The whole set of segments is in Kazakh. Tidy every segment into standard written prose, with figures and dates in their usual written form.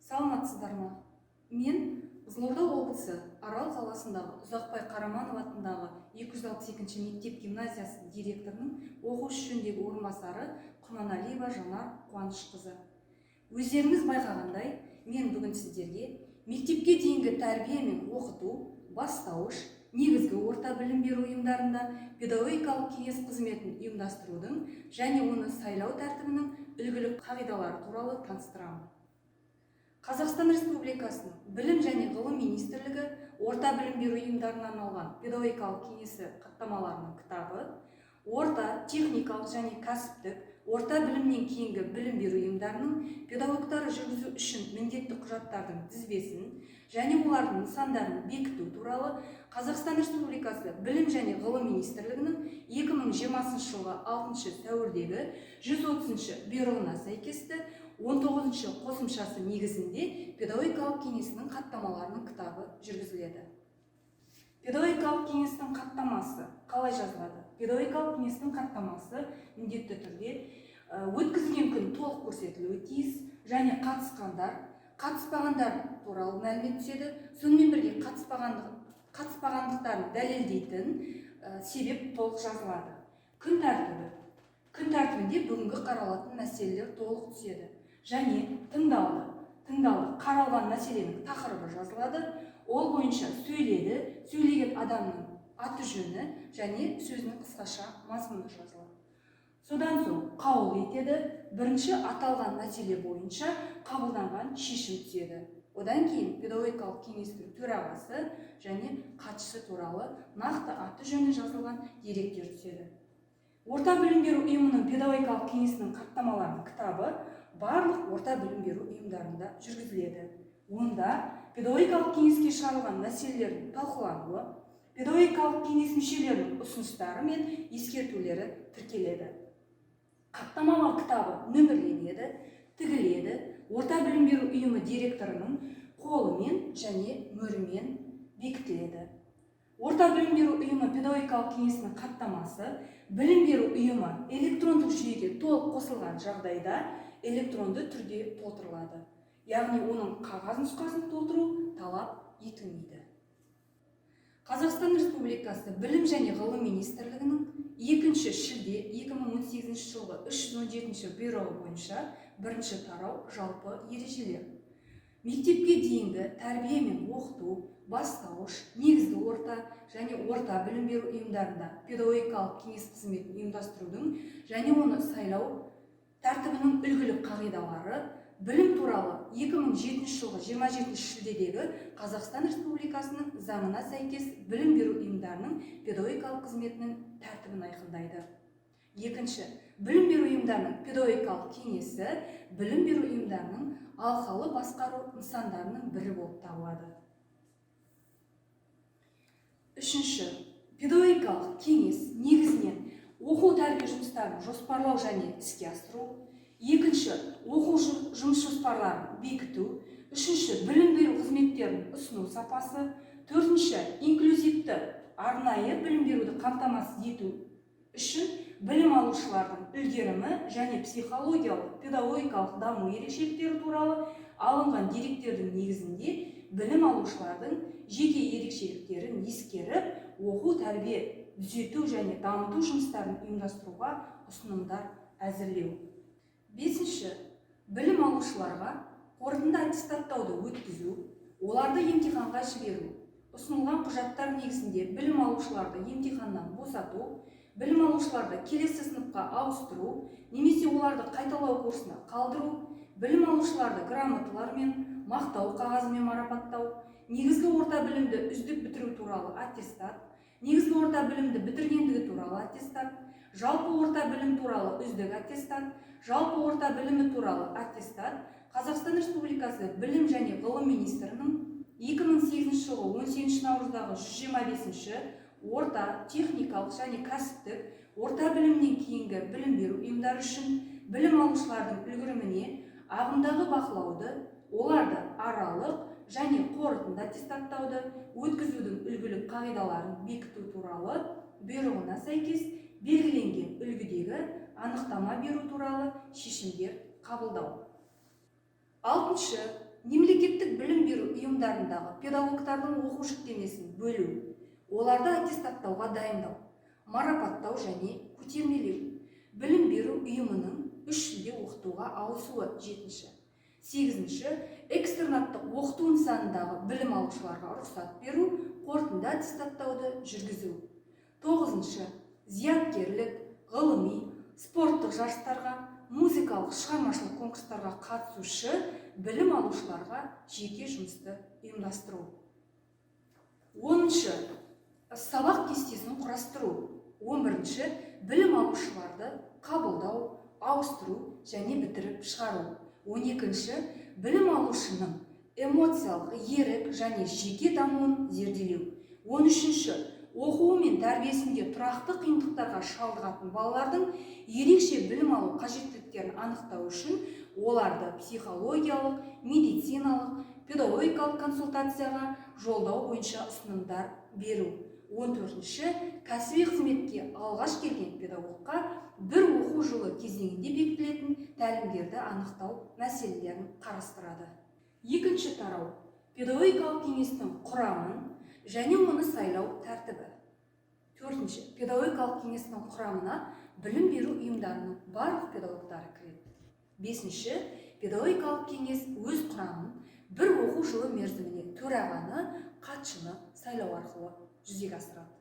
Саламатсыздар ма? Мен Қызылорда облысы Арал қаласындағы Ұзақбай Қараманов атындағы 262-ші мектеп гимназиясы директорының оқушы жөніндегі орынбасары Құрманалиева Жанар Қуанышқызы. Өздеріңіз байқағандай, мен бүгін сіздерге мектепке дейінгі тәрбие мен оқыту, бастауыш, негізгі орта білім беру ұйымдарында педагогикалық кеңес қызметін ұйымдастырудың және оны сайлау тәртібінің үлгілік қағидалары туралы таныстырамын. Қазақстан Республикасының Білім және ғылым министрлігі орта білім беру ұйымдарына арналған педагогикалық кеңесі хаттамаларының кітабы, орта, техникалық және кәсіптік, орта білімнен кейінгі білім беру ұйымдарының педагогтары жүргізу үшін міндетті құжаттардың тізбесін және олардың нысандарын бекіту туралы Қазақстан Республикасы Білім және ғылым министрлігінің 2020 жылғы 6 сәуірдегі 130-шы бұйрығына сәйкесті 19-шы қосымшасы негізінде педагогикалық кеңесінің хаттамаларының кітабы жүргізіледі. Педагогикалық кеңестің хаттамасы қалай жазылады? Педагогикалық кеңестің хаттамасы міндетті түрде өткізілген күн толық көрсетілуі тиіс және қатыспағандар туралы мәлімет түседі. Сонымен бірге қатыспағандықтарын дәлелдейтін себеп толық жазылады. Күн тәртібінде бүгінгі қаралатын мәселелер толық түседі. Және тыңдалды қаралған мәселенің тақырыбы жазылады. Ол бойынша сөйлеген адамның аты жөні және сөзінің қысқаша мазмұны жазылады. Содан соң қаулы етеді. Бірінші аталған мәселе бойынша қабылданған шешім түседі. Одан кейін педагогикалық кеңестің төрағасы және хатшысы туралы нақты аты жөні жазылған деректер түседі. Орта білім беру ұйымының педагогикалық кеңесінің хаттамаларының кітабы барлық орта білім беру ұйымдарында жүргізіледі. Онда педагогикалық кеңеске шығарылған мәселелердің талқылануы, педагогикалық кеңес мүшелерінің ұсыныстары мен ескертулері тіркеледі. Хаттамалар кітабы нөмірленеді, тігіледі, орта білім беру ұйымы директорының қолымен және мөрімен бекітіледі. Орта білім беру ұйымы педагогикалық кеңесінің хаттамасы білім беру ұйымы электрондық жүйеге толық қосылған жағдайда электронды түрде толтырылады. Яғни оның қағаз нұсқасын толтыру талап етілмейді. Қазақстан Республикасы Білім және ғылым министрлігінің 2 шілде 2018 жылғы 317 бұйрығы бойынша бірінші тарау жалпы ережелер. Мектепке дейінгі тәрбие мен оқыту, бастауыш, негізгі орта және орта білім беру ұйымдарында педагогикалық кеңес қызметін ұйымдастырудың және оны сайлау тәртібінің үлгілік қағидалары білім туралы 2007 жылғы 27 шілдедегі Қазақстан Республикасының заңына сәйкес білім беру ұйымдарының педагогикалық қызметінің тәртібін айқындайды. Екінші, білім беру ұйымдарының педагогикалық кеңесі білім беру ұйымдарының алқалы басқару нысандарының бірі болып табылады. Үшінші, педагогикалық кеңес негізінен оқу тәрбие жұмыстарын жоспарлау және іске асыру. Екінші, оқу жұмыс жоспарларын бекіту. Үшінші, білім беру қызметтерін ұсыну сапасы. Төртінші, инклюзивті арнайы білім беруді қамтамасыз ету үшін білім алушылардың үлгерімі және психологиялық, педагогикалық даму ерекшеліктері туралы алынған деректердің негізінде білім алушылардың жеке ерекшеліктерін ескеріп, оқу тәрбие түзету және дамыту жұмыстарын ұйымдастыруға ұсынымдар әзірлеу. Бесінші, білім алушыларға қорытынды аттестаттауды өткізу, оларды емтиханға жіберу, ұсынылған құжаттар негізінде білім алушыларды емтиханнан босату, білім алушыларды келесі сыныпқа ауыстыру немесе оларды қайталау курсына қалдыру, білім алушыларды грамоталармен, мақтау қағазымен марапаттау, негізгі орта білімді үздік бітіру туралы аттестат, негізгі орта білімді бітіргендігі туралы аттестат, жалпы орта білім туралы үздік аттестат, жалпы орта білімі туралы аттестат Қазақстан Республикасы Білім және ғылым министрінің 2008 жылғы 18 наурыздағы 125-ші орта, техникалық және кәсіптік орта білімнен кейінгі білім беру ұйымдары үшін білім алушылардың үлгеріміне ағымдағы бақылауды, оларды аралық және қорытынды аттестаттауды өткізудің үлгілік қағидаларын бекіту туралы бұйрығына сәйкес белгіленген үлгідегі анықтама беру туралы шешімдер қабылдау. 6. Мемлекеттік білім беру ұйымдарындағы педагогтардың оқу жүктемесін бөлу, оларды аттестаттауға дайындау, марапаттау және көтермелеу, білім беру ұйымының 3 тілде оқытуға ауысуы. 7. 8. Экстернаттық оқыту нысанындағы білім алушыларға рұқсат беру, қорытынды аттестаттауды жүргізу. 9. Зияткерлік, ғылыми, спорттық жарыстарға, музыкалық шығармашылық конкурстарға қатысушы білім алушыларға жеке жұмысты ұйымдастыру. 10. Сабақ кестесін құрастыру. 11. Білім алушыларды қабылдау, ауыстыру және бітіріп шығару. 12. Білім алушының эмоциялық, ерік және жеке дамуын зерделеу. 13. Оқуы мен тәрбиесінде тұрақты қиындықтарға шалдығатын балалардың ерекше білім алу қажеттіліктерін анықтау үшін оларды психологиялық, медициналық, педагогикалық консультацияға жолдау бойынша ұсынымдар беру. 14. Кәсіби қызметке алғаш келген педагогқа бір оқу жылы кезеңінде бекітілетін тәлімдерді анықтау мәселелерін қарастырады. 2. тарау. Педагогикалық кеңестің құрамын және оны сайлау тәртібі. 4. Педагогикалық кеңестің құрамына білім беру ұйымдарының барлық педагогтары кіреді. 5. Педагогикалық кеңес өз құрамын бір оқу жылы мерзіміне төрағаны, хатшыны сайлау арқылы жүзеге асырады.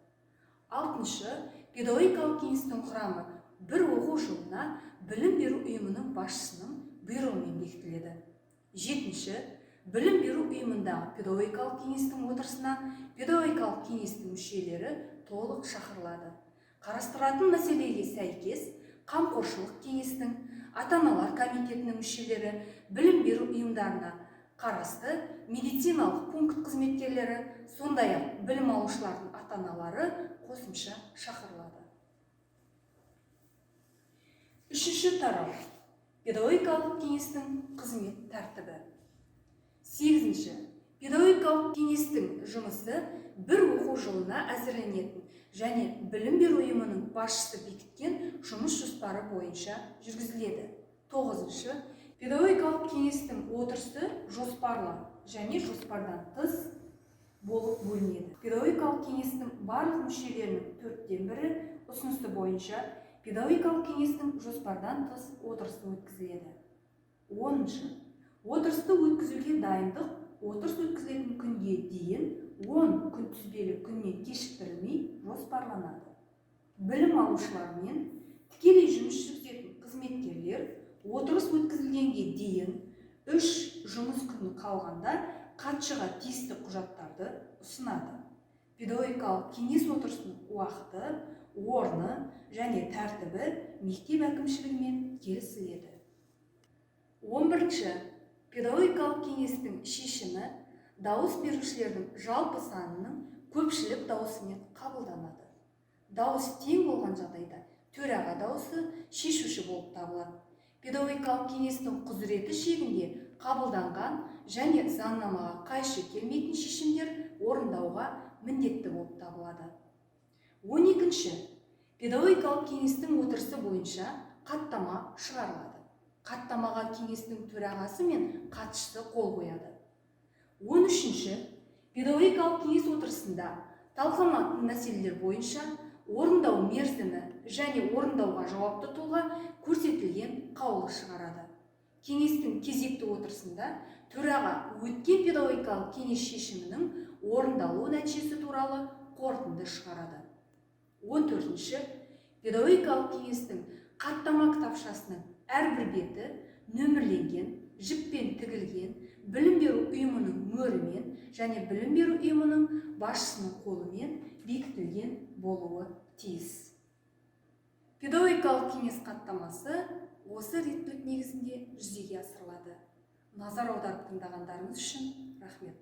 6. Педагогикалық кеңестің құрамы бір оқу жылына білім беру ұйымының басшысының бұйрығымен бекітіледі. 7. Білім беру ұйымындағы педагогикалық кеңестің отырысына педагогикалық кеңестің мүшелері толық шақырылады. Қарастыратын мәселеге сәйкес қамқоршылық кеңестің, ата-аналар комитетінің мүшелері, білім беру ұйымдарына қарасты медициналық пункт қызметкерлері, сондай-ақ білім алушылардың ата-аналары қосымша шақырылады. 3. тарау. Педагогикалық кеңестің қызмет тәртібі. 8. Педагогикалық кеңестің жұмысы бір оқу жылына әзірленетін және білім беру ұйымының басшысы бекіткен жұмыс жоспары бойынша жүргізіледі. 9. Педагогикалық кеңестің отырысы жоспарлы және жоспардан тыс болып бөлінеді. Педагогикалық кеңестің барлық мүшелерінің 4/1 ұсынысы бойынша педагогикалық кеңестің жоспардан тыс отырысы өткізіледі. 10. Отырысты өткізуге дайындық отырыс өткізілетін күнге дейін 10 күнтізбелік күннен кешіктірілмей жоспарланады. Білім алушылармен тікелей жұмыс жүргізетін қызметкерлер отырыс өткізілгенге дейін 3 жұмыс күні қалғанда хатшыға тиісті құжаттарды ұсынады. Педагогикалық кеңес отырысының уақыты, орны және тәртібі мектеп әкімшілігімен келісіледі. 11. Педагогикалық кеңестің шешімі дауыс берушілердің жалпы санының көпшілік дауысымен қабылданады. Дауыс тең болған жағдайда төраға дауысы шешуші болып табылады. Педагогикалық кеңестің құзыреті шегінде қабылданған және заңнамаға қайшы келмейтін шешімдер орындауға міндетті болып табылады. 12. Педагогикалық кеңестің отырысы бойынша хаттама шығарылады. Хаттамаға кеңестің төрағасы мен хатшысы қол қояды. 13. Педагогикалық кеңес отырысында талқыланатын мәселелер бойынша орындау мерзімі және орындауға жауапты тұлға көрсетілген қаулы шығарады. Кеңестің кезекті отырысында төраға өткен педагогикалық кеңес шешімінің орындалу нәтижесі туралы қорытынды шығарады. 14. Педагогикалық кеңестің хаттама кітапшасының әрбір беті нөмірленген, жіппен тігілген, білім беру ұйымының мөрімен және білім беру ұйымының басшысының қолымен бекітілген болуы тиіс. Педагогикалық кеңес хаттамасы осы реттілік негізінде жүзеге асырылады. Назар аударып тыңдағандарыңыз үшін рахмет.